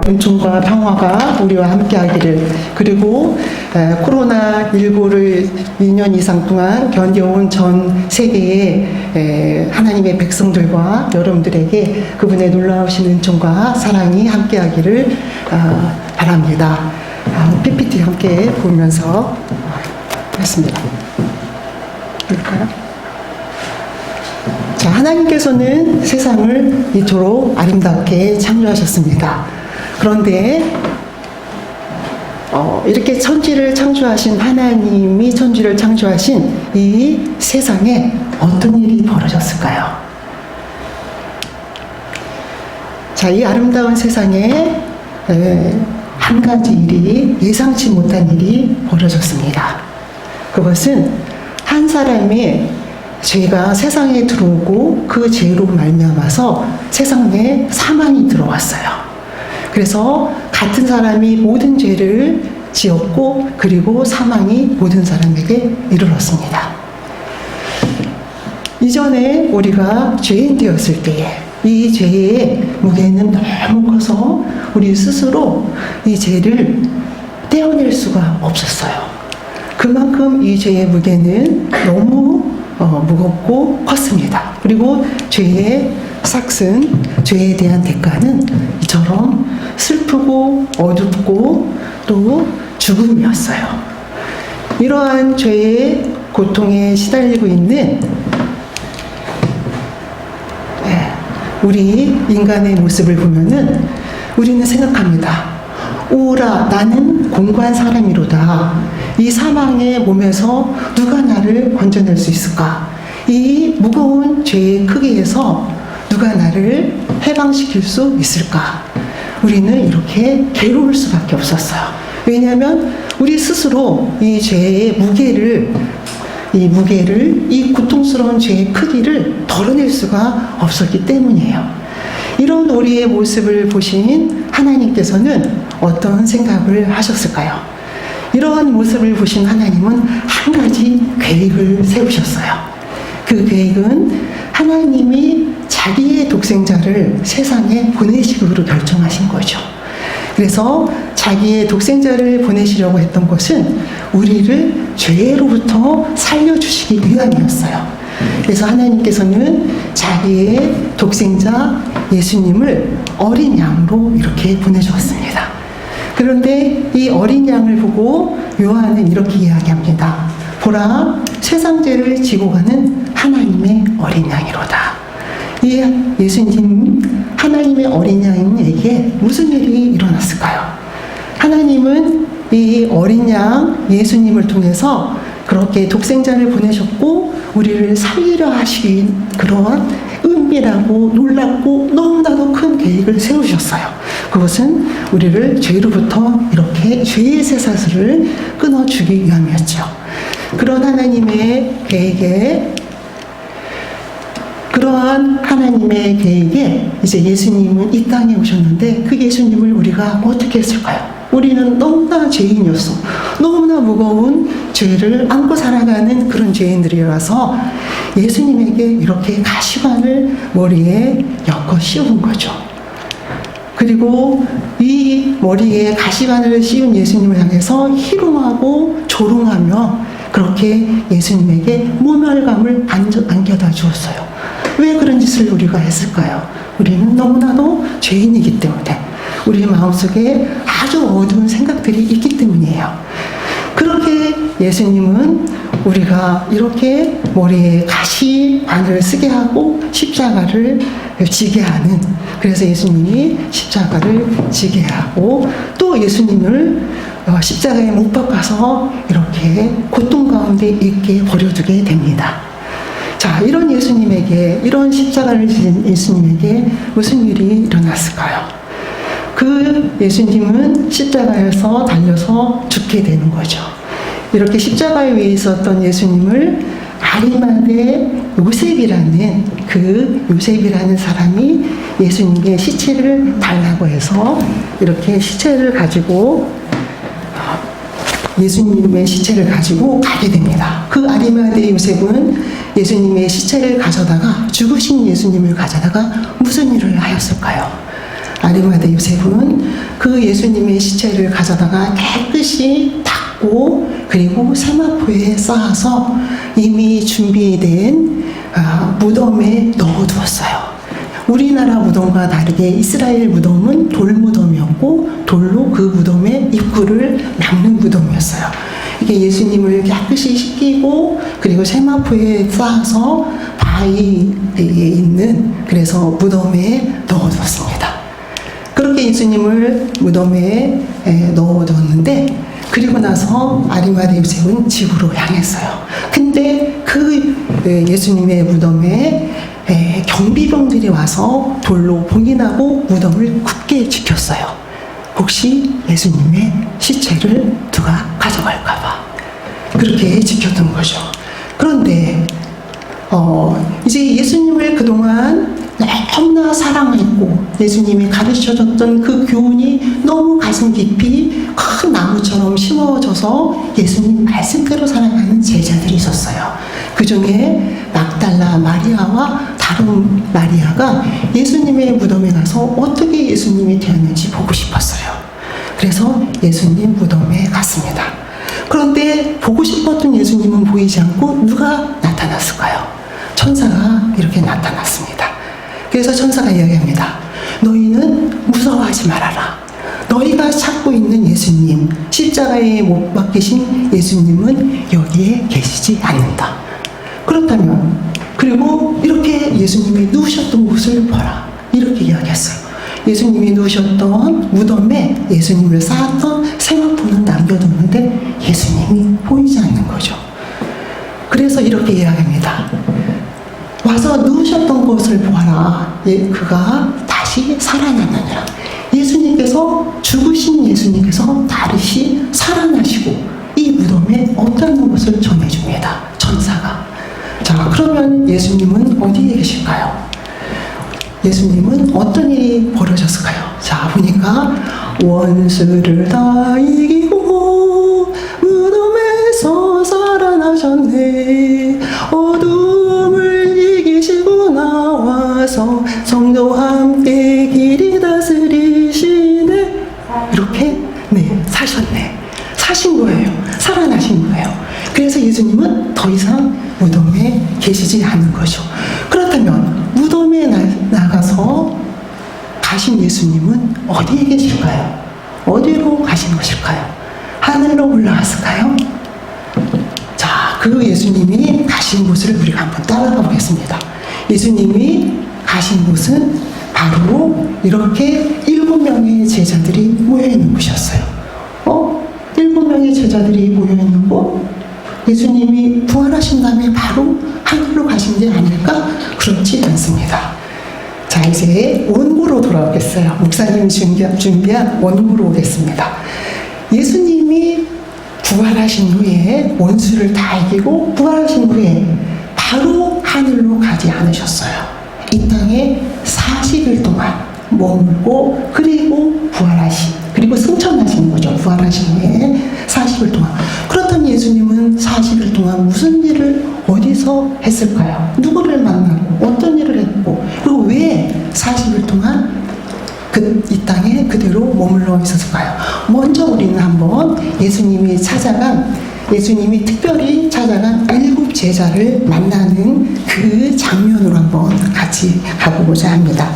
은총과 평화가 우리와 함께하기를, 그리고 코로나19를 2년 이상 동안 견뎌온 전 세계의 하나님의 백성들과 여러분들에게 그분의 놀라우신 은총과 사랑이 함께하기를 바랍니다. PPT 함께 보면서 했습니다. 볼까요? 자, 하나님께서는 세상을 이토록 아름답게 창조하셨습니다. 그런데 이렇게 천지를 창조하신 하나님이 천지를 창조하신 이 세상에 어떤 일이 벌어졌을까요? 자, 이 아름다운 세상에 한 가지 일이, 예상치 못한 일이 벌어졌습니다. 그것은 한 사람의 죄가 세상에 들어오고 그 죄로 말미암아서 세상에 사망이 들어왔어요. 그래서 같은 사람이 모든 죄를 지었고, 그리고 사망이 모든 사람에게 이르렀습니다. 이전에 우리가 죄인 되었을 때에 이 죄의 무게는 너무 커서 우리 스스로 이 죄를 떼어낼 수가 없었어요. 그만큼 이 죄의 무게는 너무 무겁고 컸습니다. 그리고 죄의 삭은, 죄에 대한 대가는 이처럼 슬프고 어둡고 또 죽음이었어요. 이러한 죄의 고통에 시달리고 있는 우리 인간의 모습을 보면은 우리는 생각합니다. 오라, 나는 공고한 사람이로다. 이 사망의 몸에서 누가 나를 건져낼 수 있을까? 이 무거운 죄의 크기에서 누가 나를 해방시킬 수 있을까? 우리는 이렇게 괴로울 수밖에 없었어요. 왜냐하면 우리 스스로 이 죄의 무게를, 이 고통스러운 죄의 크기를 덜어낼 수가 없었기 때문이에요. 이런 우리의 모습을 보신 하나님께서는 어떤 생각을 하셨을까요? 이러한 모습을 보신 하나님은 한 가지 계획을 세우셨어요. 그 계획은 하나님이 자기의 독생자를 세상에 보내시기로 결정하신 거죠. 그래서 자기의 독생자를 보내시려고 했던 것은 우리를 죄로부터 살려주시기 위함이었어요. 그래서 하나님께서는 자기의 독생자 예수님을 어린 양으로 이렇게 보내주었습니다. 그런데 이 어린 양을 보고 요한은 이렇게 이야기합니다. 보라, 세상 죄를 지고 가는 하나님의 어린 양이로다. 이 예수님, 하나님의 어린 양에게 무슨 일이 일어났을까요? 하나님은 이 어린 양 예수님을 통해서 그렇게 독생자를 보내셨고 우리를 살리려 하신 그러한 은밀하고 놀랍고 너무나도 큰 계획을 세우셨어요. 그것은 우리를 죄로부터 이렇게 죄의 쇠사슬을 끊어주기 위함이었죠. 그런 하나님의 계획에, 그러한 하나님의 계획에 이제 예수님은 이 땅에 오셨는데 그 예수님을 우리가 어떻게 했을까요? 우리는 너무나 죄인이었어. 너무나 무거운 죄를 안고 살아가는 그런 죄인들이라서 예수님에게 이렇게 가시관을 머리에 엮어 씌운 거죠. 그리고 이 머리에 가시관을 씌운 예수님을 향해서 희롱하고 조롱하며 그렇게 예수님에게 모멸감을 안겨다 주었어요. 왜 그런 짓을 우리가 했을까요? 우리는 너무나도 죄인이기 때문에, 우리 마음속에 아주 어두운 생각들이 있기 때문이에요. 그렇게 예수님은 우리가 이렇게 머리에 가시관을 쓰게 하고 십자가를 지게 하는, 그래서 예수님이 십자가를 지게 하고 또 예수님을 십자가에 못 박아서 이렇게 고통 가운데 있게 버려두게 됩니다. 자, 이런 예수님에게, 이런 십자가를 지신 예수님에게 무슨 일이 일어났을까요? 그 예수님은 십자가에서 달려서 죽게 되는 거죠. 이렇게 십자가 위에 있었던 예수님을 아리마대 요셉이라는 사람이 예수님의 시체를 달라고 해서 이렇게 시체를 가지고, 예수님의 시체를 가지고 가게 됩니다. 그 아리마대 요셉은 예수님의 시체를 가져다가, 죽으신 예수님을 가져다가 무슨 일을 하였을까요? 아리마대 요셉은 그 예수님의 시체를 가져다가 깨끗이 닦고 그리고 세마포에 쌓아서 이미 준비된 무덤에 넣어두었어요. 우리나라 무덤과 다르게 이스라엘 무덤은 돌무덤이었고 돌로 그 무덤의 입구를 막는 무덤이었어요. 이게 예수님을 깨끗이 씻기고 그리고 세마포에 쌓아서 바위에 있는 그래서 무덤에 넣어두었습니다. 그렇게 예수님을 무덤에 넣어두었는데 그리고 나서 아리마대 요셉은 집으로 향했어요. 근데 그 예수님의 무덤에 경비병들이 와서 돌로 봉인하고 무덤을 굳게 지켰어요. 혹시 예수님의 시체를 누가 가져갈까봐 그렇게 지켰던 거죠. 그런데 이제 예수님을 그동안 너무나 사랑했고 예수님이 가르쳐줬던 그 교훈이 너무 가슴 깊이 큰 나무처럼 심어져서 예수님 말씀대로 살아가는 제자들이 있었어요. 그 중에 막달라 마리아와 다른 마리아가 예수님의 무덤에 가서 어떻게 예수님이 되었는지 보고 싶었어요. 그래서 예수님 무덤에 갔습니다. 그런데 보고 싶었던 예수님은 보이지 않고 누가 나타났을까요? 천사가 이렇게 나타났습니다. 그래서 천사가 이야기합니다. 너희는 무서워하지 말아라. 너희가 찾고 있는 예수님, 십자가에 못 박히신 예수님은 여기에 계시지 않는다. 그렇다면 그리고 이렇게 예수님이 누우셨던 곳을 보라. 이렇게 이야기했어요. 예수님이 누우셨던 무덤에 예수님을 쌓았던 세마포는 남겨뒀는데 예수님이 보이지 않는 거죠. 그래서 이렇게 이야기합니다. 와서 누우셨던 것을 보아라. 그가 다시 살아났느니라. 예수님께서 죽으신 예수님께서 다시 살아나시고 이 무덤에 없다는 것을 전해줍니다. 천사가. 자, 그러면 예수님은 어디에 계실까요? 예수님은 어떤 일이 벌어졌을까요? 자, 보니까 원수를 다 이기고 무덤에서 살아나셨네. 어둠을 이기시고 나와서 성도와 함께 길이 다스리시네. 이렇게 사셨네. 사신 거예요. 살아나신 거예요. 그래서 예수님은 더 이상 무덤에 계시지 않는 거죠. 그렇다면 무덤에 나가서 가신 예수님은 어디에 계실까요? 어디로 가신 것일까요? 하늘로 올라갔을까요? 자, 그 예수님이 가신 곳을 우리가 한번 따라가 보겠습니다. 예수님이 가신 곳은 바로 이렇게 7명의 제자들이 모여있는 곳이었어요. 7명의 제자들이 모여있는 곳? 예수님이 부활하신 다음에 바로 하늘로 가신 게 아닐까? 그렇지 않습니다. 자, 이제 원고로 돌아오겠어요. 목사님이 준비한 원고로 오겠습니다. 예수님이 부활하신 후에 원수를 다 이기고 부활하신 후에 바로 하늘로 가지 않으셨어요. 이 땅에 40일 동안 머물고 그리고 승천하신 거죠. 부활하신 후에 40일 동안. 그렇다면 예수님은 40일 동안 무슨 일을 어디서 했을까요? 누구를 만나고 어떤 일을 했고 그리고 왜 40일 동안 이 땅에 그대로 머물러 있었을까요? 먼저 우리는 한번 예수님이 특별히 찾아간 7 제자를 만나는 그 장면으로 한번 같이 가보고자 합니다.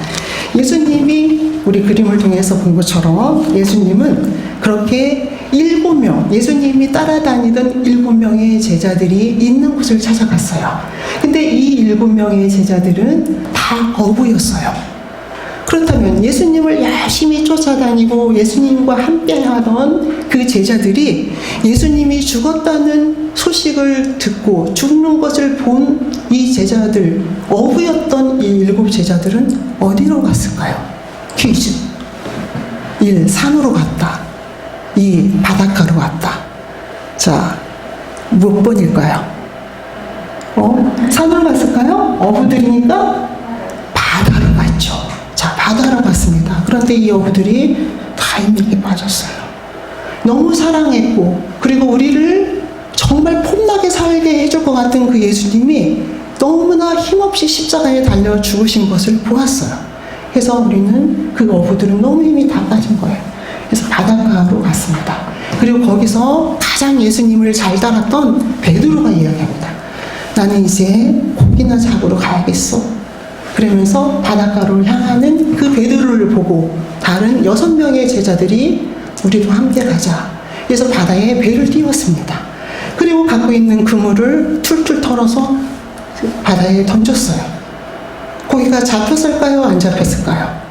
예수님이 우리 그림을 통해서 본 것처럼 예수님은 그렇게 7명, 예수님이 따라다니던 7명의 제자들이 있는 곳을 찾아갔어요. 근데 이 7명의 제자들은 다 어부였어요. 그렇다면 예수님을 열심히 쫓아다니고 예수님과 함께 하던 그 제자들이 예수님이 죽었다는 소식을 듣고 죽는 것을 본 이 제자들, 어부였던 이 7 제자들은 어디로 갔을까요? 퀴즈. 1. 산으로 갔다. 2. 바닷가로 갔다. 자, 몇 번일까요? 산으로 갔을까요? 어부들이니까 바다로 갔죠. 자, 바다로 갔습니다. 그런데 이 어부들이 다 힘들게 빠졌어요. 너무 사랑했고 그리고 우리를 정말 폼나게 살게 해줄 것 같은 그 예수님이 너무나 힘없이 십자가에 달려 죽으신 것을 보았어요. 해서 우리는 그 어부들은 너무 힘이 다 빠진 거예요. 그래서 바닷가로 갔습니다. 그리고 거기서 가장 예수님을 잘 따랐던 베드로가 이야기합니다. 나는 이제 고기나 잡으러 가야겠어. 그러면서 바닷가로 향하는 그 베드로를 보고 다른 6명의 제자들이 우리도 함께 가자. 그래서 바다에 배를 띄웠습니다. 그리고 갖고 있는 그물을 툴툴 털어서 바다에 던졌어요. 고기가 잡혔을까요? 안 잡혔을까요?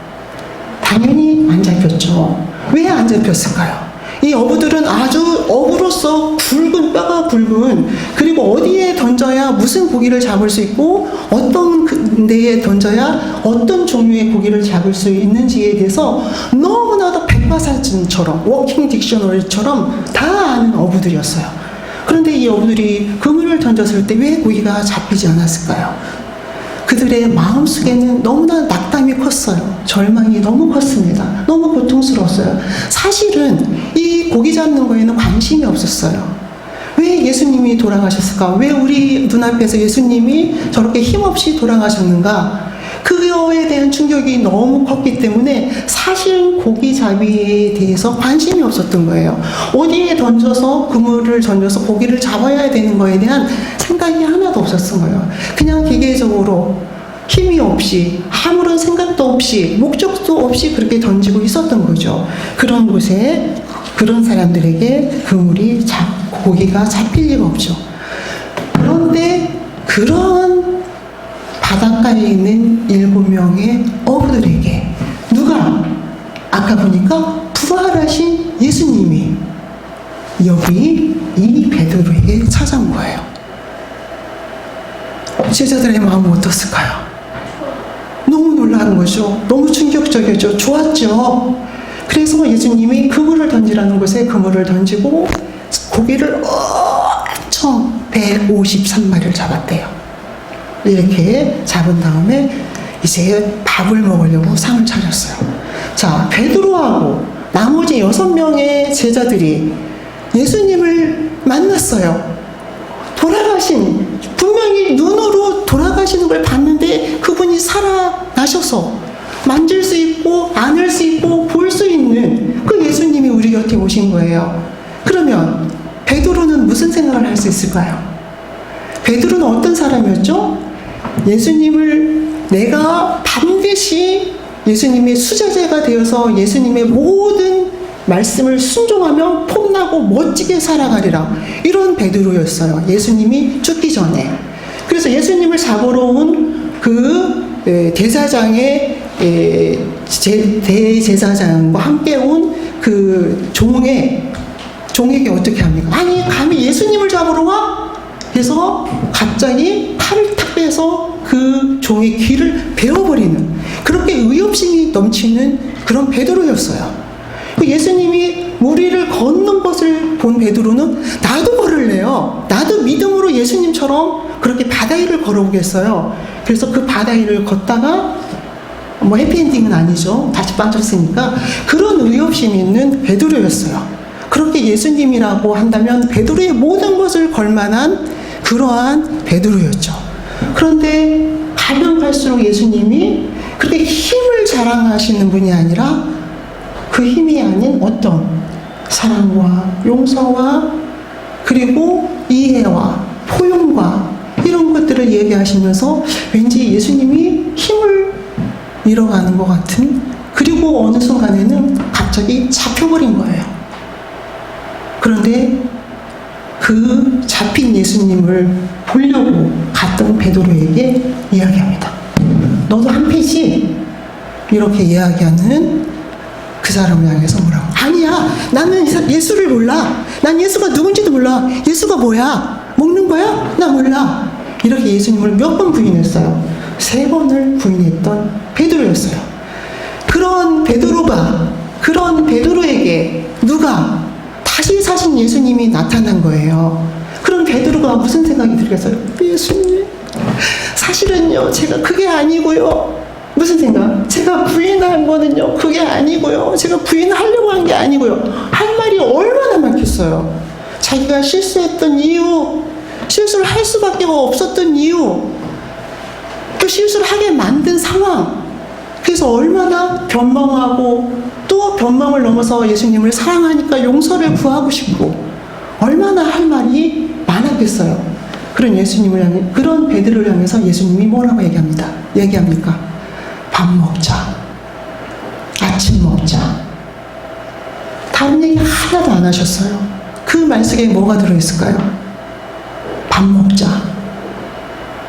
당연히 안 잡혔죠. 왜 안 잡혔을까요? 이 어부들은 아주 어부로서 굵은 뼈가 굵은, 그리고 어디에 던져야 무슨 고기를 잡을 수 있고 어떤 데에 던져야 어떤 종류의 고기를 잡을 수 있는지에 대해서 너무나도 백과사전처럼, 워킹 딕셔너리처럼 다 아는 어부들이었어요. 그런데 이 어부들이 그물을 던졌을 때 왜 고기가 잡히지 않았을까요? 그들의 마음속에는 너무나 낙담이 컸어요. 절망이 너무 컸습니다. 너무 고통스러웠어요. 사실은 이 고기 잡는 거에는 관심이 없었어요. 왜 예수님이 돌아가셨을까? 왜 우리 눈앞에서 예수님이 저렇게 힘없이 돌아가셨는가? 그거에 대한 충격이 너무 컸기 때문에 사실은 고기잡이에 대해서 관심이 없었던 거예요. 어디에 던져서 그물을 던져서 고기를 잡아야 되는 거에 대한 생각이 하나도 없었던 거예요. 그냥 기계적으로 힘이 없이 아무런 생각도 없이 목적도 없이 그렇게 던지고 있었던 거죠. 그런 곳에 그런 사람들에게 고기가 잡힐 리가 없죠. 그런데 그런 바닷가에 있는 7명의 어부들에게 누가 아까 보니까 부활하신 예수님이 여기 이 베드로에게 찾아온 거예요. 제자들의 마음은 어떻을까요? 너무 놀라는 거죠. 너무 충격적이었죠. 좋았죠. 그래서 예수님이 그물을 던지라는 곳에 그물을 던지고 고기를 엄청 153마리를 잡았대요. 이렇게 잡은 다음에 이제 밥을 먹으려고 상을 차렸어요. 자, 베드로하고 나머지 6명의 제자들이 예수님을 만났어요. 분명히 눈으로 돌아가시는 걸 봤는데 그분이 살아나셔서 만질 수 있고 안을 수 있고 볼 수 있는 그 예수님이 우리 곁에 오신 거예요. 그러면 베드로는 무슨 생각을 할 수 있을까요? 베드로는 어떤 사람이었죠? 예수님을 내가 반드시 예수님의 수제자가 되어서 예수님의 모든 말씀을 순종하며 폼나고 멋지게 살아가리라, 이런 베드로였어요. 예수님이 죽기 전에. 그래서 예수님을 잡으러 온 그 대제사장의 대제사장과 함께 온 그 종에게 어떻게 합니까? 아니, 감히 예수님을 잡으러 와? 그래서 갑자기 칼을 탁 빼서 그 종의 귀를 베어버리는, 그렇게 의협심이 넘치는 그런 베드로였어요. 예수님이 무리를 걷는 것을 본 베드로는 나도 걸을래요. 나도 믿음으로 예수님처럼 그렇게 바다 위를 걸어보겠어요. 그래서 그 바다 위를 걷다가 해피엔딩은 아니죠. 다시 빠졌으니까. 그런 의협심이 있는 베드로였어요. 그렇게 예수님이라고 한다면 베드로의 모든 것을 걸만한 그러한 베드로였죠. 그런데 가면 갈수록 예수님이 그렇게 힘을 자랑하시는 분이 아니라 그 힘이 아닌 어떤 사랑과 용서와 그리고 이해와 포용과 이런 것들을 얘기하시면서 왠지 예수님이 힘을 잃어가는 것 같은, 그리고 어느 순간에는 갑자기 잡혀버린 거예요. 그런데 그 잡힌 예수님을 보려고 갔던 베드로에게 이야기합니다. 너도 한패지? 이렇게 이야기하는 그 사람을 향해서 뭐라고? 아니야, 나는 예수를 몰라. 난 예수가 누군지도 몰라. 예수가 뭐야? 먹는 거야? 나 몰라. 이렇게 예수님을 몇 번 부인했어요? 3번을 부인했던 베드로였어요. 그런 베드로에게 누가 다시 사신 예수님이 나타난 거예요. 그럼 베드로가 무슨 생각이 들겠어요? 예수님, 사실은요, 제가 그게 아니고요. 무슨 생각? 제가 부인한 거는요, 그게 아니고요. 제가 부인하려고 한 게 아니고요. 할 말이 얼마나 많겠어요. 자기가 실수했던 이유, 실수를 할 수밖에 없었던 이유, 또 실수를 하게 만든 상황, 그래서 얼마나 변명하고 또 변명을 넘어서 예수님을 사랑하니까 용서를 구하고 싶고 얼마나 할 말이 많았겠어요. 그런 예수님을 향해, 그런 베드로를 향해서 예수님이 뭐라고 얘기합니까? 밥 먹자. 아침 먹자. 다른 얘기 하나도 안 하셨어요. 그 말 속에 뭐가 들어있을까요? 밥 먹자.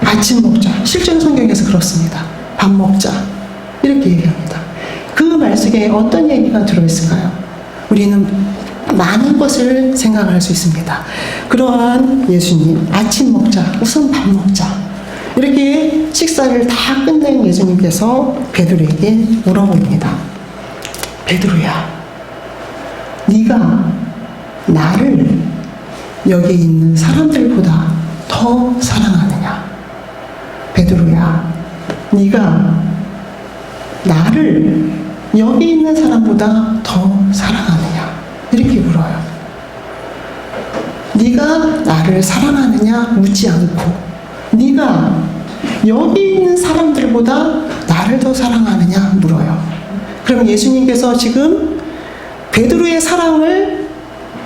아침 먹자. 실제로 성경에서 그렇습니다. 밥 먹자. 이렇게 얘기합니다. 그 말 속에 어떤 얘기가 들어있을까요? 우리는 많은 것을 생각할 수 있습니다. 그러한 예수님, 아침 먹자, 우선 밥 먹자. 이렇게 식사를 다 끝낸 예수님께서 베드로에게 물어봅니다. 베드로야, 네가 나를 여기 있는 사람들보다 더 사랑하느냐? 베드로야, 네가 나를 여기 있는 사람보다 더 사랑하느냐? 이렇게 물어요. 네가 나를 사랑하느냐 묻지 않고 네가 여기 있는 사람들보다 나를 더 사랑하느냐 물어요. 그럼 예수님께서 지금 베드로의 사랑을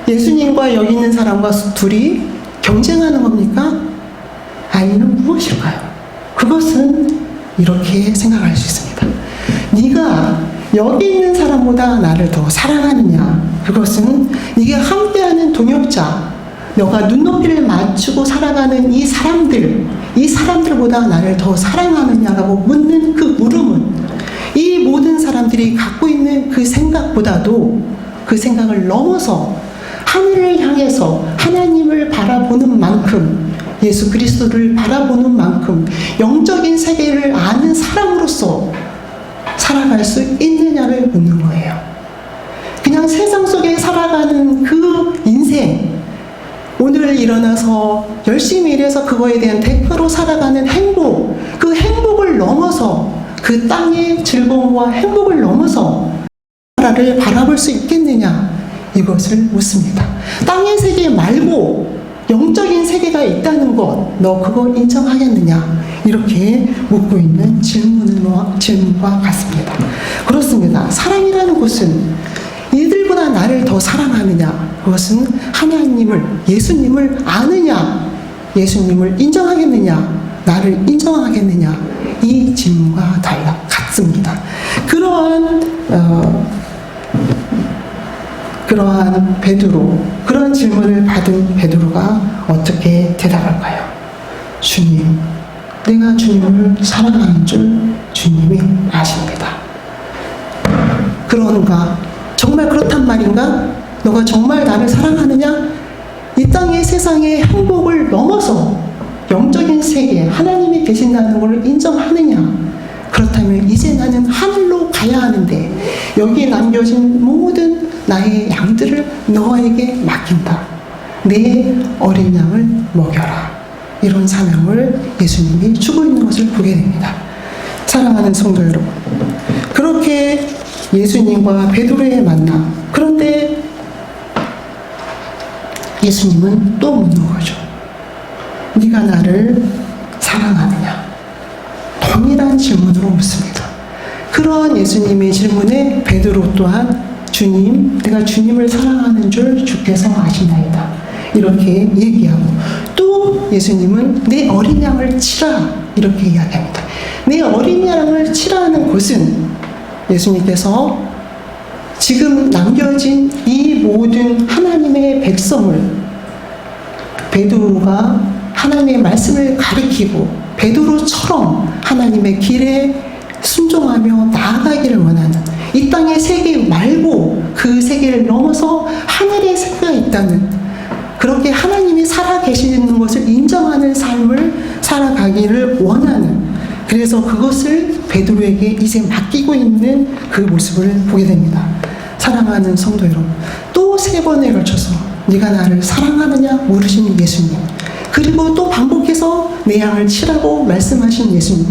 예수님과 여기 있는 사람과 둘이 경쟁하는 겁니까? 아니면 무엇일까요? 그것은 이렇게 생각할 수 있습니다. 네가 여기 있는 사람보다 나를 더 사랑하느냐? 그것은 네가 함께하는 동역자, 너가 눈높이를 맞추고 살아가는 이 사람들보다 나를 더 사랑하느냐라고 묻는 그 물음은 이 모든 사람들이 갖고 있는 그 생각보다도 그 생각을 넘어서 하늘을 향해서 하나님을 바라보는 만큼, 예수 그리스도를 바라보는 만큼 영적인 세계를 아는 사람으로서 살아갈 수 있느냐를 묻는 거예요. 그냥 세상 속에 살아가는 그 인생, 오늘 일어나서 열심히 일해서 그거에 대한 대가로 살아가는 행복, 그 행복을 넘어서 그 땅의 즐거움과 행복을 넘어서 나라를 바라볼 수 있겠느냐, 이것을 묻습니다. 같은 세계 말고 영적인 세계가 있다는 것, 너 그거 인정하겠느냐? 이렇게 묻고 있는 질문과 같습니다. 그렇습니다. 사랑이라는 것은 이들보다 나를 더 사랑하느냐? 그것은 하나님을, 예수님을 아느냐? 예수님을 인정하겠느냐? 나를 인정하겠느냐? 이 질문과 같습니다. 그러한 베드로, 그런 질문을 받은 베드로가 어떻게 대답할까요? 주님, 내가 주님을 사랑하는 줄 주님이 아십니다. 그런가? 정말 그렇단 말인가? 너가 정말 나를 사랑하느냐? 이 땅의 세상의 행복을 넘어서 영적인 세계, 하나님이 계신다는 것을 인정하느냐? 그렇다면 이제 나는 하늘로 가야 하는데 여기에 남겨진 모든 나의 양들을 너에게 맡긴다. 내 어린 양을 먹여라. 이런 사명을 예수님이 주고 있는 것을 보게 됩니다. 사랑하는 성도 여러분, 그렇게 예수님과 베드로의 만남, 그런데 예수님은 또 묻는 거죠. 네가 나를 사랑하느냐? 동일한 질문으로 묻습니다. 그러한 예수님의 질문에 베드로 또한 주님, 내가 주님을 사랑하는 줄 주께서 아시나이다. 이렇게 얘기하고 또 예수님은 내 어린 양을 치라. 이렇게 이야기합니다. 내 어린 양을 치라는 것은 예수님께서 지금 남겨진 이 모든 하나님의 백성을 베드로가 하나님의 말씀을 가리키고 베드로처럼 하나님의 길에 순종하며 나아가기를 원하는, 이 땅의 세계 말고 그 세계를 넘어서 하늘의 세계가 있다는, 그렇게 하나님이 살아계시는 것을 인정하는 삶을 살아가기를 원하는, 그래서 그것을 베드로에게 이제 맡기고 있는 그 모습을 보게 됩니다. 사랑하는 성도 여러분, 또 3번에 걸쳐서 네가 나를 사랑하느냐 물으시는 예수님, 그리고 또 반복해서 내 양을 치라고 말씀하신 예수님,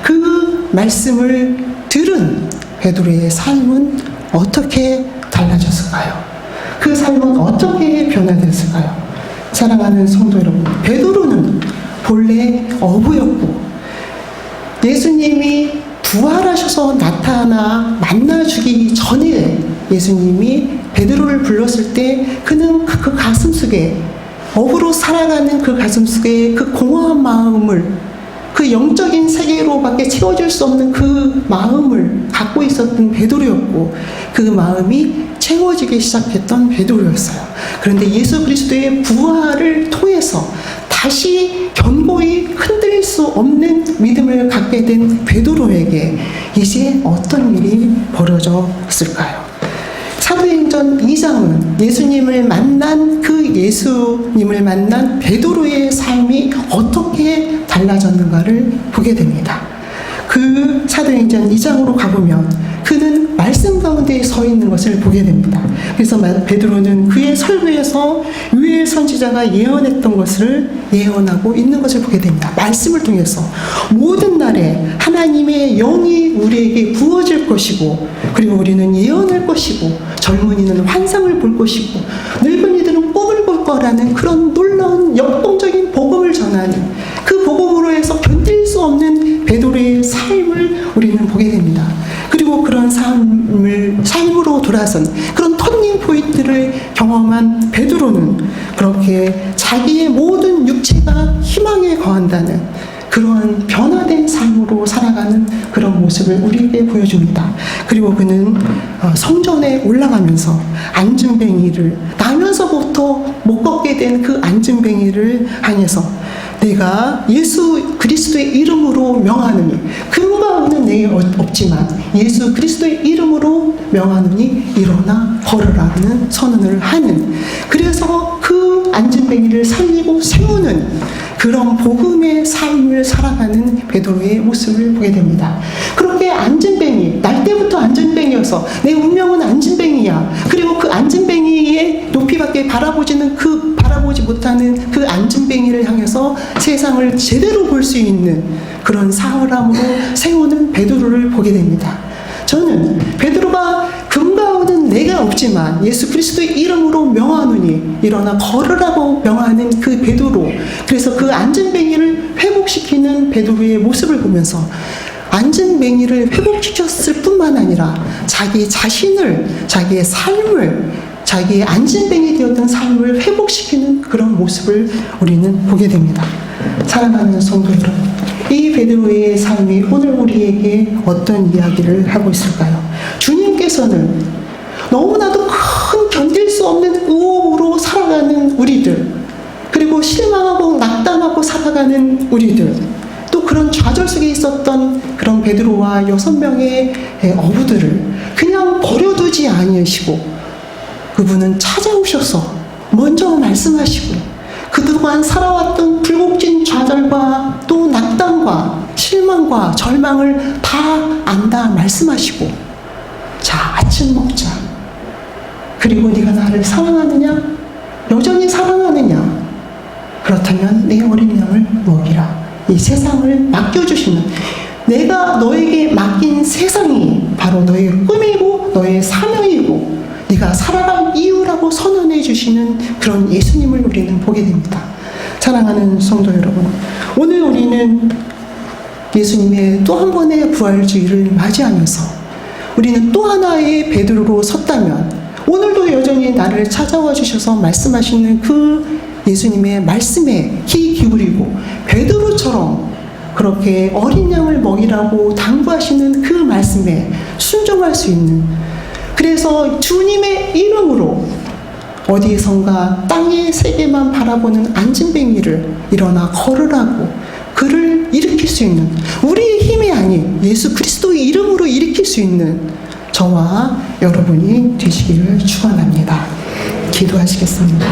그 말씀을 들은 베드로의 삶은 어떻게 달라졌을까요? 그 삶은 어떻게 변화됐을까요? 사랑하는 성도 여러분, 베드로는 본래 어부였고 예수님이 부활하셔서 나타나 만나주기 전에 예수님이 베드로를 불렀을 때 그는 그 가슴속에 업으로 살아가는 그 가슴속에 그 공허한 마음을 그 영적인 세계로밖에 채워줄 수 없는 그 마음을 갖고 있었던 베드로였고 그 마음이 채워지기 시작했던 베드로였어요. 그런데 예수 그리스도의 부활을 통해서 다시 견고히 흔들릴 수 없는 믿음을 갖게 된 베드로에게 이제 어떤 일이 벌어졌을까요? 사도행전 2장은 예수님을 만난 베드로의 삶이 어떻게 달라졌는가를 보게 됩니다. 그 사도행전 2장으로 가보면 그는 말씀 가운데 서 있는 것을 보게 됩니다. 그래서 베드로는 그의 설교에서 유엘 선지자가 예언했던 것을 예언하고 있는 것을 보게 됩니다. 말씀을 통해서 모든 날에 하나님의 영이 우리에게 부어질 것이고 그리고 우리는 예언할 것이고 젊은이는 환상을 볼 것이고 늙은이들은 꿈을 볼 거라는 그런 놀라운 역동적인 복음을 전하는 그 복음으로 해서 견딜 수 없는 베드로의 삶을 우리는 보게 됩니다. 그리고 그런 삶으로 돌아선 그런 터닝 포인트를 경험한 베드로는 그렇게 자기의 모든 육체가 희망에 거한다는 그러한 변화된 삶으로 살아가는 그런 모습을 우리에게 보여줍니다. 그리고 그는 성전에 올라가면서 안진뱅이를 나면서부터 못 걷게 된 그 안진뱅이를 향해서 내가 예수 그리스도의 이름으로 명하노니 근거는 내게 없지만 예수 그리스도의 이름으로 명하노니 일어나 걸으라는 선언을 하는 그래서 그 안진뱅이를 살리고 세우는 그런 복음의 삶을 살아가는 베드로의 모습을 보게 됩니다. 그렇게 안진뱅이, 날 때부터 안진뱅이여서 내 운명은 안진뱅이야. 그리고 그 안진뱅이의 높이밖에 바라보지 못하는 그 안진뱅이를 향해서 세상을 제대로 볼 수 있는 그런 사람으로 세우는 베드로를 보게 됩니다. 저는 베드로가 금가오는 내가 없지만 예수 그리스도의 이름으로 명하노니 일어나 걸으라고 명하는 그 베드로, 그래서 그 안진뱅이를 회복시키는 베드로의 모습을 보면서 안진뱅이를 회복시켰을 뿐만 아니라 자기 자신을, 자기의 삶을, 자기의 안진뱅이 되었던 삶을 회복시키는 그런 모습을 우리는 보게 됩니다. 사랑하는 성도 여러분, 이 베드로의 삶이 오늘 우리에게 어떤 이야기를 하고 있을까요? 주님께서는 너무나도 큰 견딜 수 없는 의혹으로 살아가는 우리들, 그리고 실망하고 낙담하고 살아가는 우리들, 또 그런 좌절 속에 있었던 그런 베드로와 6명의 어부들을 그냥 버려두지 아니하시고 그분은 찾아오셔서 먼저 말씀하시고 그동안 살아왔던 불복진 좌절과 또 낙담과 실망과 절망을 다 안다 말씀하시고, 자, 아침 먹자. 그리고 네가 나를 사랑하느냐? 여전히 사랑하느냐? 그렇다면 내 어린 양을 먹이라. 이 세상을 맡겨주시는, 내가 너에게 맡긴 세상이 바로 너의 꿈이고 너의 사명이고 네가 살아갈 이유라고 선언해 주시는 그런 예수님을 우리는 보게 됩니다. 사랑하는 성도 여러분, 오늘 우리는 예수님의 또 한 번의 부활주의를 맞이하면서 우리는 또 하나의 베드로로 섰다면 오늘도 여전히 나를 찾아와 주셔서 말씀하시는 그 예수님의 말씀에 귀 기울이고 베드로처럼 그렇게 어린 양을 먹이라고 당부하시는 그 말씀에 순종할 수 있는, 그래서 주님의 이름으로 어디선가 땅의 세계만 바라보는 안진뱅이를 일어나 걸으라고 그를 일으킬 수 있는, 우리의 힘이 아닌 예수 그리스도의 이름으로 일으킬 수 있는 저와 여러분이 되시기를 축원합니다. 기도하시겠습니다.